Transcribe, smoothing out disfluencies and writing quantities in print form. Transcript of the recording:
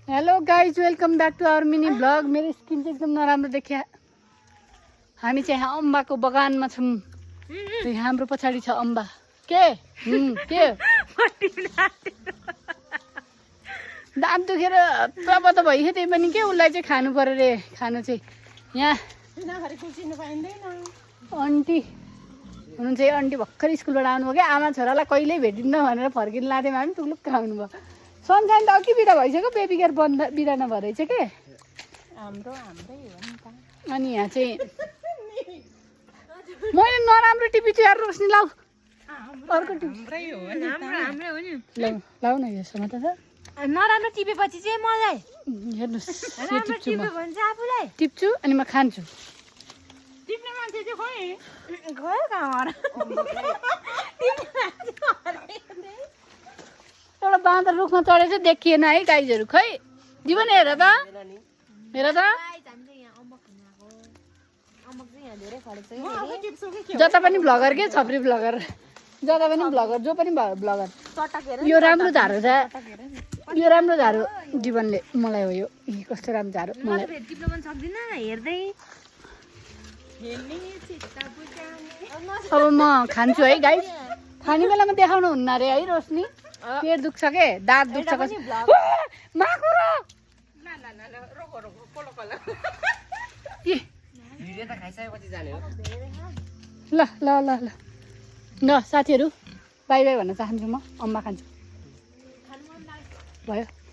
Hello guys, welcome back to our mini blog. मेरो skin चाहिँ एकदम नराम्रो देखिया। हामी चाहिँ यहाँ अम्बाको बगानमा छौँ। हाम्रो पछाडि छ अम्बा। के दाँत दुखेर तब त भइसक्यो, त्यही पनि के उसलाई चाहिँ खानु पर्यो रे। खानु चाहिँ यहाँ आन्टी हुनुहुन्छ। आन्टी भर्खर स्कुलबाट आउनुभयो क्या। आमा छोरालाई कहिल्यै भेटिन्न भनेर फर्किनु लाँदैमा पनि टुक्लुक्क आउनुभयो। सनसाइन त अघि बिदा भइसक्यो, बेबी केयर बन्द बिदा नभएर रहेछ के हाम्रै हो नि त। अनि यहाँ चाहिँ मैले नराम्रो टिपी चाहिँ यार रोस्नी लाऊ, अर्को टिपी लाऊ न। यसमा त नराम्रो टिपेपछि चाहिँ मलाई हेर्नुहोस्, टिप्छु अनि म खान्छु। टिप्ने मान्छे चाहिँ गयो कहाँ? एउटा बाँदर रुखमा चढेर चाहिँ देखिएन है गाइजहरू। खै जीवन हेर त, हेर त। जता पनि भ्लगर के छप्री भ्लगर, जता पनि भ्लगर, जो पनि भ्लगर। यो राम्रो झारो छ, यो राम्रो झारो जीवनले मलाई हो। यो कस्तो राम्रो झारो मलाई। अब म खान्छु है गाइस। खाने बेलामा देखाउनु हुन्न अरे है रोशनी। पेट दुख्छ के, दाँत दुख्छ। ल ल ल ल ल साथीहरू, बाई बाई भन्न चाहन्छु। म अम्मा खान्छु भयो।